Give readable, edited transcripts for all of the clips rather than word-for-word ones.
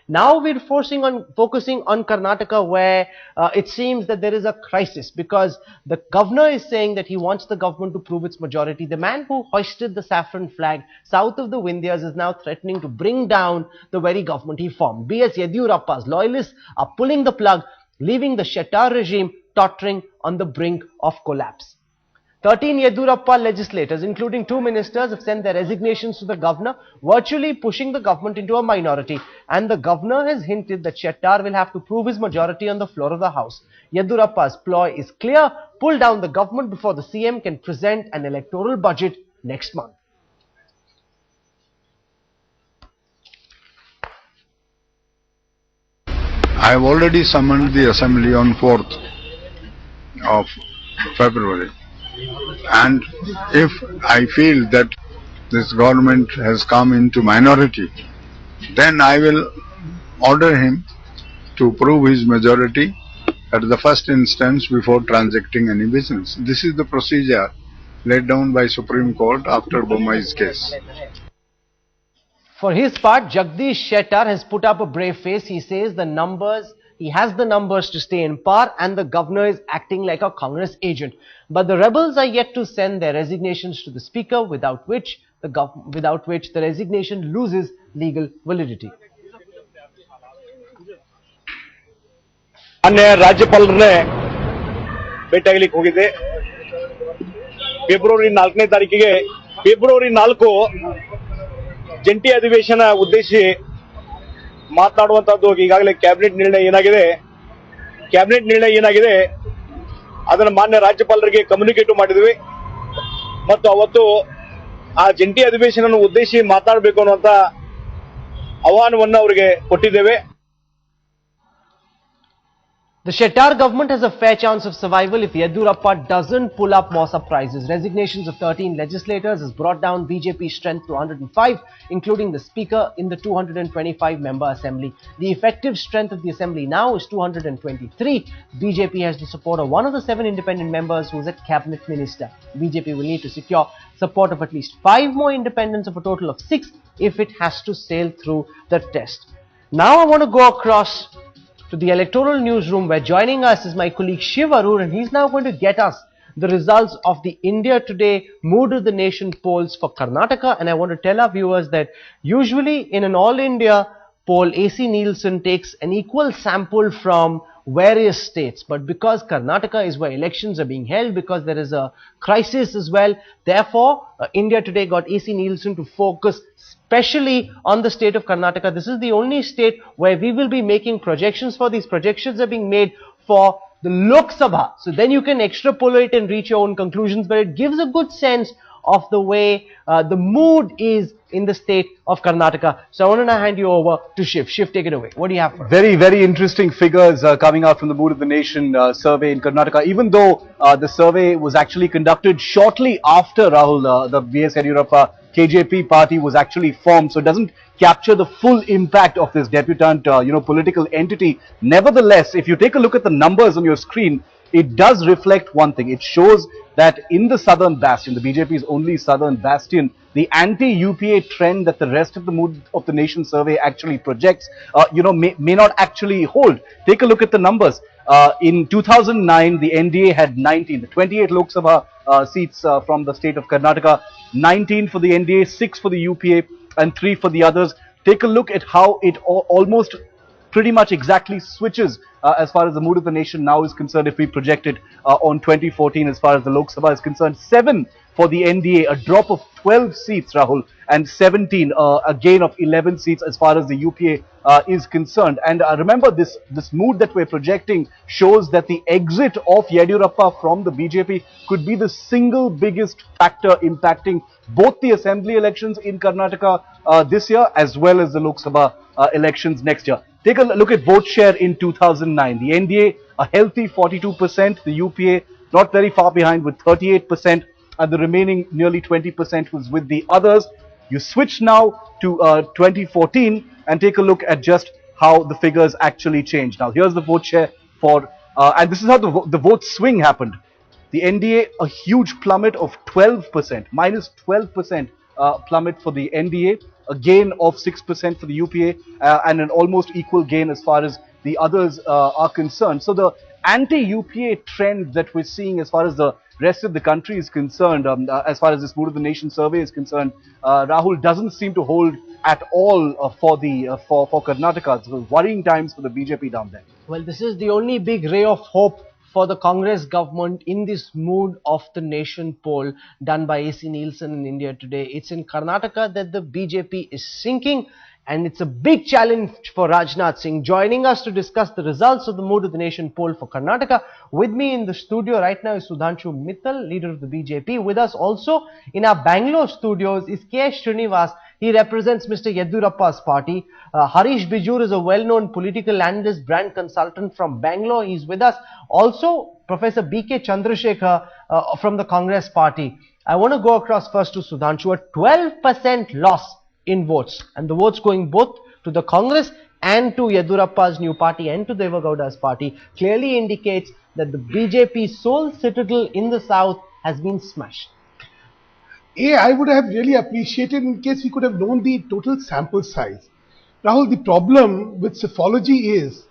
Now we're focusing on Karnataka, where it seems that there is a crisis because the governor is saying that he wants the government to prove its majority. The man who hoisted the saffron flag south of the Vindhyas is now threatening to bring down the very government he formed. BS Yeddyurappa's loyalists are pulling the plug, leaving the Shettar regime tottering on the brink of collapse. 13 Yeddyurappa legislators, including 2 ministers, have sent their resignations to the governor, virtually pushing the government into a minority. And the governor has hinted that Shettar will have to prove his majority on the floor of the house. Yeddyurappa's ploy is clear: pull down the government before the CM can present an electoral budget next month. I have already summoned the assembly on 4th of February, and if I feel that this government has come into minority, then I will order him to prove his majority at the first instance before transacting any business. This is the procedure laid down by Supreme Court after Bommai's case. For his part, Jagdish Shettar has put up a brave face. He says he has the numbers to stay in power, and the governor is acting like a Congress agent. But the rebels are yet to send their resignations to the speaker, without which the resignation loses legal validity. अन्य राज्यपालरन्ನೇ ಭೇಟಿಯಾಗಲಿಕ್ಕೆ ಹೋಗಿದ್ದೆ. February 4ನೇ ತಾರೀಕಿಗೆ February 4 ಜಂಟಿ ಅಧಿವೇಶನ ಉದ್ದೇಶಿಸಿ ಮಾತನಾಡುವಂತದ್ದು ಈಗಾಗಲೇ cabinet ನಿರ್ಣಯ ಏನಾಗಿದೆ ಅದನ್ನು ಮಾನ್ಯ ರಾಜ್ಯಪಾಲರಿಗೆ ಕಮ್ಯುನಿಕೇಟ್ ಮಾಡಿದ್ವಿ ಮತ್ತು ಅವತ್ತು ಆ ಜಂಟಿ ಅಧಿವೇಶನವನ್ನು ಉದ್ದೇಶಿಸಿ ಮಾತನಾಡಬೇಕು ಅನ್ನುವಂತ ಆಹ್ವಾನವನ್ನು ಅವರಿಗೆ ಕೊಟ್ಟಿದ್ದೇವೆ. The Shettar government has a fair chance of survival if Yeddyurappa doesn't pull up more surprises. Resignations of 13 legislators has brought down BJP's strength to 105, including the speaker in the 225-member assembly. The effective strength of the assembly now is 223. BJP has the support of one of the 7 independent members who is a cabinet minister. BJP will need to secure support of at least 5 more independents, of a total of 6, if it has to sail through the test. Now I want to go across to the electoral newsroom, where joining us is my colleague Shiv Arur, and he's now going to get us the results of the India Today Mood of the Nation polls for Karnataka. And I want to tell our viewers that usually in an all-India poll, AC Nielsen takes an equal sample from various states, but because Karnataka is where elections are being held, because there is a crisis as well, therefore India Today got AC Nielsen to focus especially on the state of Karnataka. This is the only state where we will be making projections for. These projections are being made for the Lok Sabha, so then you can extrapolate and reach your own conclusions, but it gives a good sense of the way the mood is in the state of Karnataka. So I want to now hand you over to Shiv. Shiv, take it away. What do you have for us? Very, very interesting figures coming out from the Mood of the Nation survey in Karnataka. Even though the survey was actually conducted shortly after Rahul, the BS Yeddyurappa KJP party was actually formed, so it doesn't capture the full impact of this debutant, political entity. Nevertheless, if you take a look at the numbers on your screen, it does reflect one thing. It shows that in the southern bastion, the BJP's only southern bastion, the anti-UPA trend that the rest of the Mood of the Nation survey actually projects, may not actually hold. Take a look at the numbers. In 2009, the NDA had 19, the 28 Lok Sabha seats from the state of Karnataka, 19 for the NDA, 6 for the UPA, and 3 for the others. Take a look at how it almost pretty much exactly switches as far as the Mood of the Nation now is concerned. If we project it on 2014 as far as the Lok Sabha is concerned, 7 for the NDA, a drop of 12 seats, Rahul, and 17, a gain of 11 seats as far as the UPA is concerned. And remember, this mood that we're projecting shows that the exit of Yeddyurappa from the BJP could be the single biggest factor impacting both the assembly elections in Karnataka this year as well as the Lok Sabha elections next year. Take a look at vote share in 2009. The NDA, a healthy 42%, the UPA not very far behind with 38%, and the remaining nearly 20% was with the others. You switch now to 2014 and take a look at just how the figures actually change. Now here's the vote share for, and this is how the vote swing happened. The NDA, a huge plummet of 12%, minus 12% plummet for the NDA. a gain of 6% for the UPA and an almost equal gain as far as the others are concerned. So the anti-UPA trend that we're seeing as far as the rest of the country is concerned, as far as this Mood of the Nation survey is concerned, Rahul, doesn't seem to hold at all for Karnataka. So worrying times for the BJP down there. Well, this is the only big ray of hope for the Congress government in this Mood of the Nation poll done by AC Nielsen in India today. It's in Karnataka that the BJP is sinking, and it's a big challenge for Rajnath Singh. Joining us to discuss the results of the Mood of the Nation poll for Karnataka, with me in the studio right now is Sudhanshu Mittal, leader of the BJP. With us also in our Bangalore studios is K.S. Srinivas. He represents Mr. Yeddyurappa's party. Harish Bijur is a well-known political analyst, brand consultant from Bangalore. He's with us. Also, Professor B.K. Chandrasekhar from the Congress party. I want to go across first to Sudhanshu. A 12% loss in votes, and the votes going both to the Congress and to Yeddyurappa's new party and to Deva Gowda's party clearly indicates that the BJP's sole citadel in the south has been smashed. I would have really appreciated in case we could have known the total sample size. Rahul, the problem with psephology is,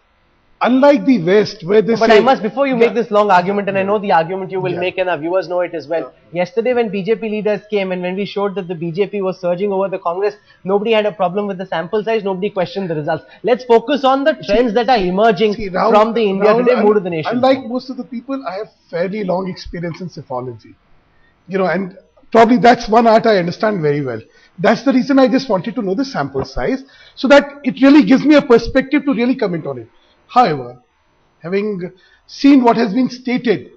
unlike the West, where they But say... I must, before you make this long argument, and I know the argument you will make and our viewers know it as well. Yesterday when BJP leaders came and when we showed that the BJP was surging over the Congress, nobody had a problem with the sample size, nobody questioned the results. Let's focus on the trends that are emerging Rahul, from the India Today Mood of the Nation. Unlike most of the people, I have fairly long experience in psephology. You know, and probably that's one art I understand very well. That's the reason I just wanted to know the sample size, so that it really gives me a perspective to really comment on it. However, having seen what has been stated,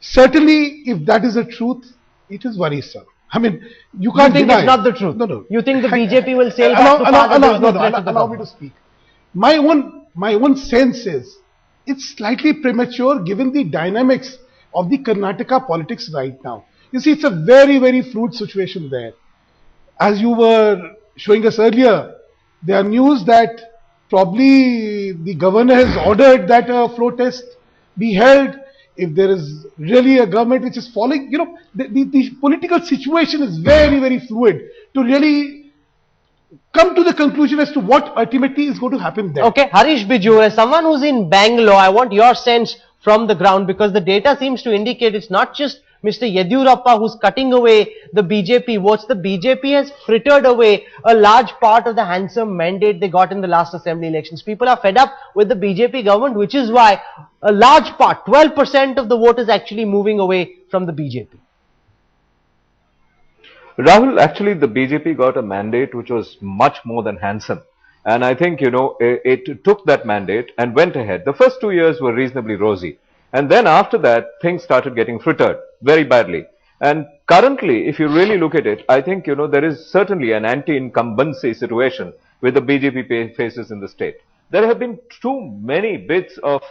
certainly if that is the truth, it is worrisome. I mean, you can't think deny. it's not the truth? No. You think the BJP will sail back to power? Allow me to speak. My own sense is, it's slightly premature given the dynamics of the Karnataka politics right now. You see, it's a very, very fluid situation there. As you were showing us earlier, there are news that probably the governor has ordered that a floor test be held. If there is really a government which is falling, you know, the political situation is very, very fluid to really come to the conclusion as to what ultimately is going to happen there. Okay, Harish Bijur, as someone who's in Bangalore, I want your sense from the ground, because the data seems to indicate it's not just Mr. Yeddyurappa who's cutting away the BJP votes. The BJP has frittered away a large part of the handsome mandate they got in the last assembly elections. People are fed up with the BJP government, which is why a large part, 12% of the vote is actually moving away from the BJP. Rahul, actually the BJP got a mandate which was much more than handsome. And I think, you know, it took that mandate and went ahead. The first 2 years were reasonably rosy. And then after that, things started getting frittered very badly. And currently, if you really look at it, I think, you know, there is certainly an anti-incumbency situation with the BJP faces in the state. There have been too many bits of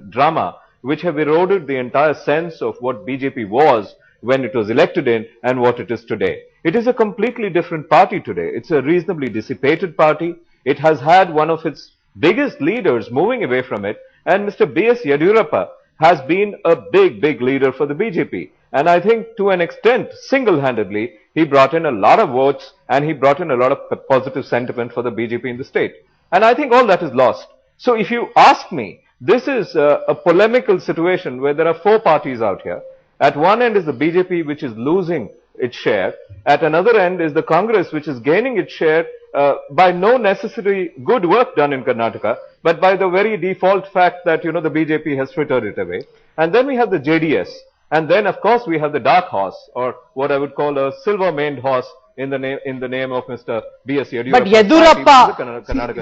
drama which have eroded the entire sense of what BJP was when it was elected in and what it is today. It is a completely different party today. It's a reasonably dissipated party. It has had one of its biggest leaders moving away from it, and Mr. BS Yeddyurappa has been a big leader for the BJP. And I think to an extent, single-handedly, he brought in a lot of votes and he brought in a lot of positive sentiment for the BJP in the state. And I think all that is lost. So if you ask me, this is a polemical situation where there are four parties out here. At one end is the BJP, which is losing its share. At another end is the Congress, which is gaining its share by no necessary good work done in Karnataka, but by the very default fact that, you know, the BJP has frittered it away. And then we have the JDS. And then, of course, we have the dark horse, or what I would call a silver-maned horse in the name of Mr. BS Yeddyurappa. But Yeddyurappa,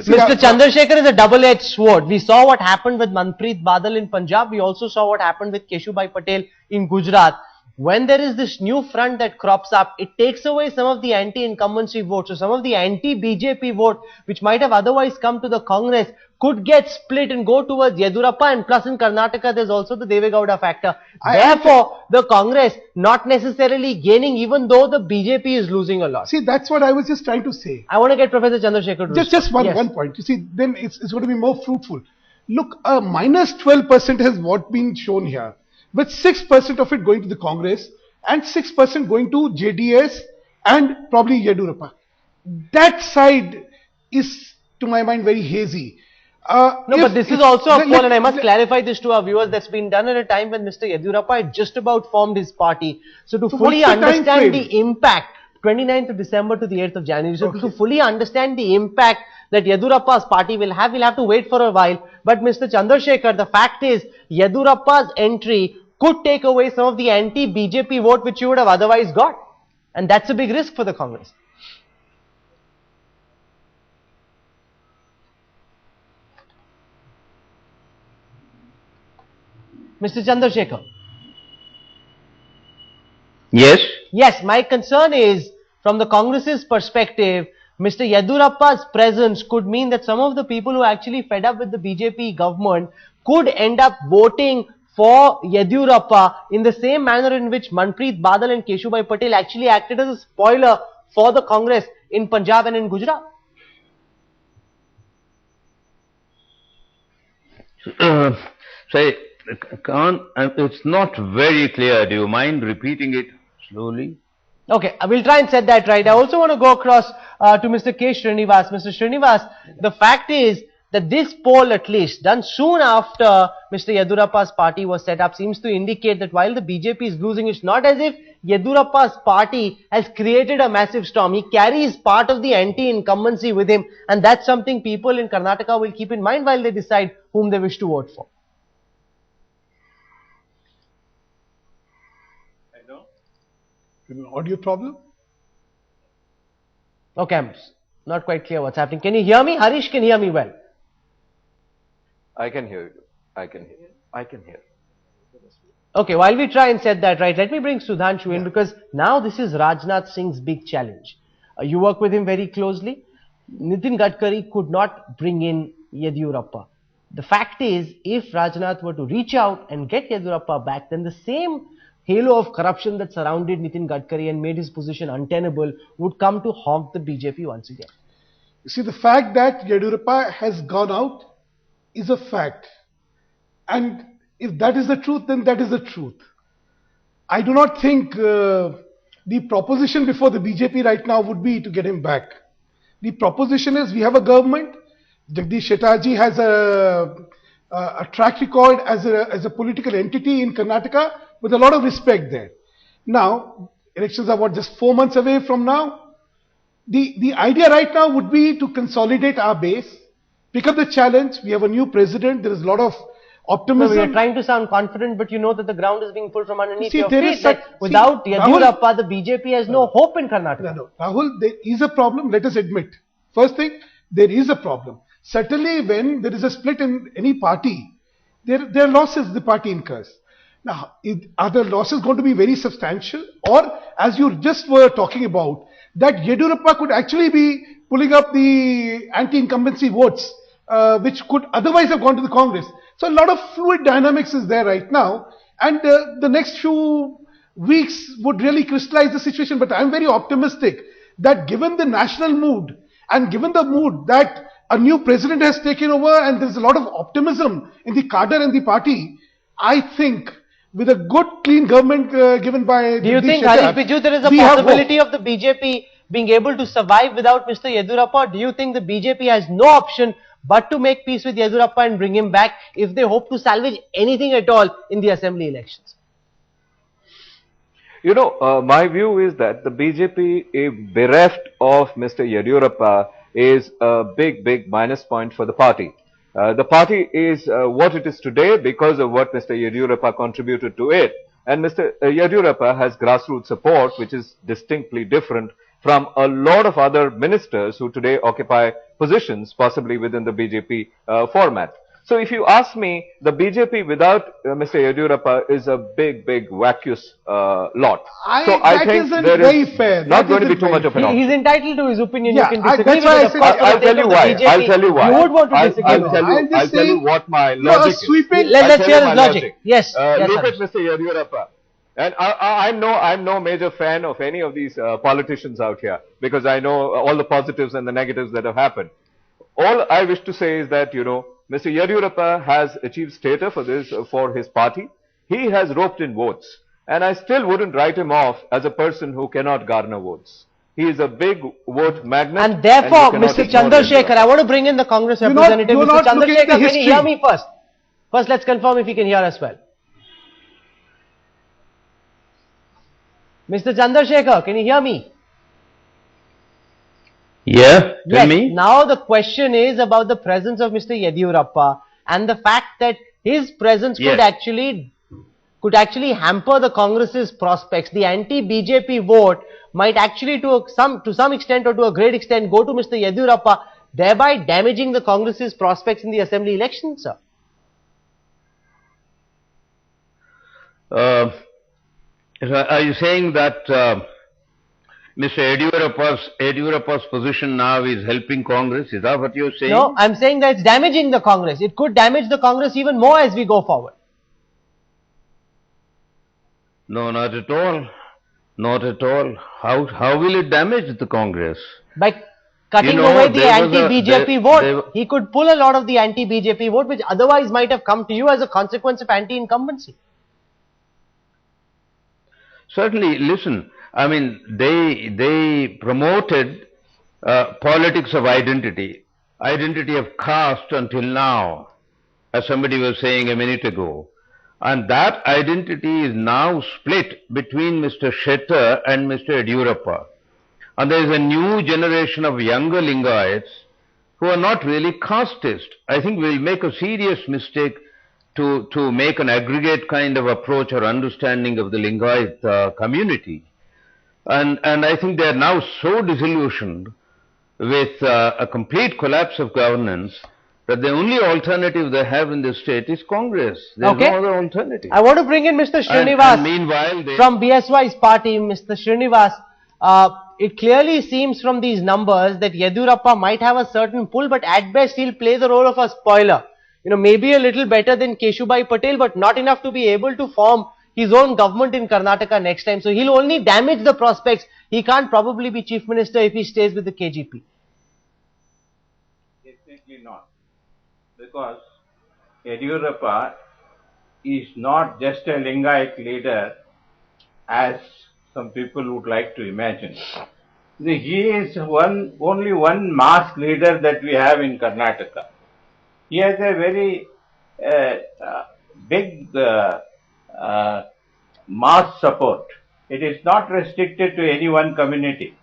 Mr. Chandrasekhar, is a double-edged sword. We saw what happened with Manpreet Badal in Punjab. We also saw what happened with Keshubhai Patel in Gujarat. When there is this new front that crops up, it takes away some of the anti-incumbency votes. So some of the anti-BJP vote, which might have otherwise come to the Congress, could get split and go towards Yeddyurappa. And plus in Karnataka, there's also the Deve Gowda factor. Therefore, the Congress not necessarily gaining, even though the BJP is losing a lot. See, that's what I was just trying to say. I want to get Professor Chandrasekhar to Just one point. You see, then it's going to be more fruitful. Look, minus 12% has what been shown here, with 6% of it going to the Congress and 6% going to JDS and probably Yeddyurappa. that side is, to my mind, very hazy. No, but this is also a poll, and I must let- clarify this to our viewers, that's been done at a time when Mr. Yeddyurappa had just about formed his party. So to So fully what's the time understand frame? the impact, 29th of December to the 8th of January, so Okay. to fully understand the impact that Yeddyurappa's party will have, we'll have to wait for a while. But Mr. Chandrasekhar, the fact is, Yeddyurappa's entry could take away some of the anti-BJP vote which you would have otherwise got. And that's a big risk for the Congress. Mr. Chandrasekhar. Yes. Yes, my concern is, from the Congress's perspective, Mr. Yeddyurappa's presence could mean that some of the people who are actually fed up with the BJP government could end up voting for Yeddyurappa in the same manner in which Manpreet Badal and Keshubhai Patel actually acted as a spoiler for the Congress in Punjab and in Gujarat. Say, it's not very clear. Do you mind repeating it slowly? Okay, we'll try and set that right. I also want to go across to Mr. K. Srinivas. Mr. Srinivas, the fact is that this poll, at least done soon after Mr. Yeddyurappa's party was set up, seems to indicate that while the BJP is losing, it's not as if Yeddyurappa's party has created a massive storm. He carries part of the anti-incumbency with him, and that's something people in Karnataka will keep in mind while they decide whom they wish to vote for. An audio problem? Okay, I'm not quite clear what's happening. Can you hear me? Harish can hear me well. I can hear you. I can hear. I can hear. Okay, while we try and set that right, let me bring Sudhanshu in, because now this is Rajnath Singh's big challenge. You work with him very closely. Nitin Gadkari could not bring in Yeddyurappa. The fact is, if Rajnath were to reach out and get Yeddyurappa back, then the same halo of corruption that surrounded Nitin Gadkari and made his position untenable would come to haunt the BJP once again. You see, the fact that Yeddyurappa has gone out is a fact. And if that is the truth, then that is the truth. I do not think the proposition before the BJP right now would be to get him back. The proposition is, we have a government. Jagdish Shettar ji has a track record as a political entity in Karnataka with a lot of respect there. Now, elections are just 4 months away from now. The idea right now would be to consolidate our base, pick up the challenge. We have a new president. There is a lot of optimism. No, we are trying to sound confident, but you know that the ground is being pulled from underneath your there feet. is That without Yeddyurappa, the BJP has no hope in Karnataka. No, Rahul, there is a problem, let us admit. First thing, there is a problem. Certainly when there is a split in any party, there are losses the party incurs. Now, are the losses going to be very substantial? Or, as you just were talking about, that Yeddyurappa could actually be pulling up the anti-incumbency votes, which could otherwise have gone to the Congress. So a lot of fluid dynamics is there right now, and the next few weeks would really crystallize the situation. But I'm very optimistic that given the national mood and given the mood that a new president has taken over and there's a lot of optimism in the cadre and the party, I think with a good clean government given by Do you Jagdish think, Shettar, Harish Biju, there is a we have possibility hope. of the BJP being able to survive without Mr. Yeddyurappa? Do you think the BJP has no option but to make peace with Yeddyurappa and bring him back if they hope to salvage anything at all in the assembly elections? You know, my view is that the BJP, if bereft of Mr. Yeddyurappa, is a big minus point for the party. The party is what it is today because of what Mr. Yeddyurappa contributed to it. And Mr. Yeddyurappa has grassroots support, which is distinctly different from a lot of other ministers who today occupy positions possibly within the BJP format. So if you ask me, the BJP without Mr. Yeddyurappa is a big vacuous lot. So I think there is fair. not going to be too much of an option. He's entitled to his opinion. Yeah, You can disagree that's why with it. I Of said- course, I'll for the tell sake you of the why. BJP, I'll tell you why. You would want to disagree I'll with tell it. you. I'm just I'll tell you saying, what my you are logic is. sweeping- Let's I'll tell hear you his my logic. Yes. Yes, look Harish. at Mr. Yeddyurappa. And I'm no major fan of any of these politicians out here because I know all the positives and the negatives that have happened. All I wish to say is that, you know, Mr. Yeddyurappa has achieved status for his party. He has roped in votes. And I still wouldn't write him off as a person who cannot garner votes. He is a big vote magnet. And therefore, you cannot Mr. ignore Chandrasekhar, Yediyurappa. I want to bring in the Congress You're representative. Mr. not looking at the Chandrasekhar, can you history. hear me first? First, let's confirm if he can hear us well. Mr. Chandrasekhar, can you hear me? Yeah, tell Yes. me. Now the question is about the presence of Mr. Yediyurappa and the fact that his presence Yes. could actually hamper the Congress's prospects. The anti-BJP vote might actually to some extent or to a great extent go to Mr. Yediyurappa, thereby damaging the Congress's prospects in the assembly elections, sir. Are you saying that Mr. Yediyurappa's position now is helping Congress? Is that what you're saying? No, I'm saying that it's damaging the Congress. It could damage the Congress even more as we go forward. No, not at all. Not at all. How will it damage the Congress? By cutting You know, away the there was a- anti-BJP there- vote, there- he could pull a lot of the anti-BJP vote which otherwise might have come to you as a consequence of anti-incumbency. Certainly, listen, I mean, they promoted politics of identity of caste until now, as somebody was saying a minute ago. And that identity is now split between Mr. Shettar and Mr. Yediyurappa. And there is a new generation of younger Lingayats who are not really casteist. I think we'll make a serious mistake to make an aggregate kind of approach or understanding of the Lingayat community. And I think they are now so disillusioned with a complete collapse of governance that the only alternative they have in this state is Congress. There is Okay. no other alternative. I want to bring in Mr. And Srinivas meanwhile, they, from BSY's party. Mr. Srinivas, it clearly seems from these numbers that Yediyurappa might have a certain pull, but at best he'll play the role of a spoiler. You know, maybe a little better than Keshubai Patel, but not enough to be able to form his own government in Karnataka next time. So he'll only damage the prospects. He can't probably be chief minister if he stays with the KGP. Definitely not. Because Yediyurappa is not just a Lingayat leader as some people would like to imagine. He is only one mass leader that we have in Karnataka. He has a very big mass support. It is not restricted to any one community.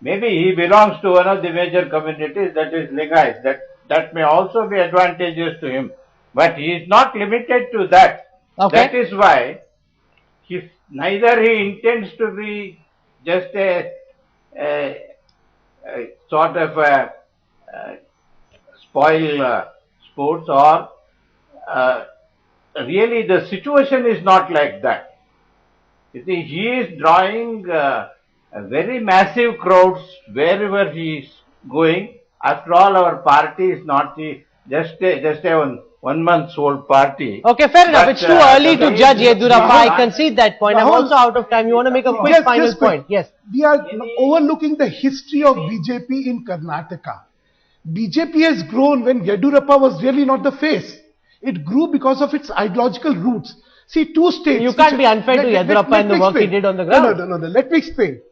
Maybe he belongs to one of the major communities, that is Lingayat. That may also be advantageous to him. But he is not limited to that. Okay. That is why neither he intends to be just a sort of a spoil sports, or really the situation is not like that. You see, he is drawing a very massive crowds wherever he is going. After all, our party is not just a 1 month old party. Okay, fair enough. But, It's too early to judge Yediyurappa. I Rahul, concede that point. I'm Rahul, also out of time. You want to make a quick Yes, final just quick. point? Yes. We are overlooking the history of BJP in Karnataka. BJP has grown when Yediyurappa was really not the face. It grew because of its ideological roots. See, two states. You can't be unfair to Yediyurappa and the work he did on the ground. No. Let me explain.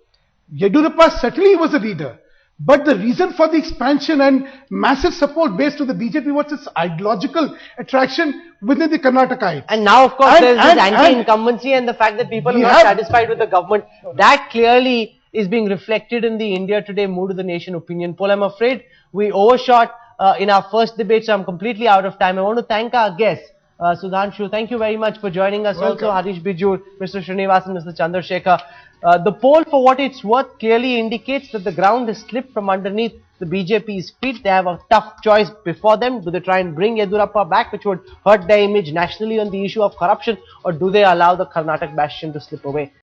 Yediyurappa certainly was a leader. But the reason for the expansion and massive support based to the BJP was its ideological attraction within the Karnataka. And now, of course, there's this anti-incumbency and the fact that people are not satisfied with the government. That clearly is being reflected in the India Today Mood of the Nation opinion poll. I'm afraid we overshot in our first debate, so I'm completely out of time. I want to thank our guests. Sudhanshu, thank you very much for joining us. Welcome. Also, Harish Bijur, Mr. Srinivas and Mr. Chandrasekhar. The poll, for what it's worth, clearly indicates that the ground has slipped from underneath the BJP's feet. They have a tough choice before them. Do they try and bring Yediyurappa back, which would hurt their image nationally on the issue of corruption, or do they allow the Karnataka bastion to slip away?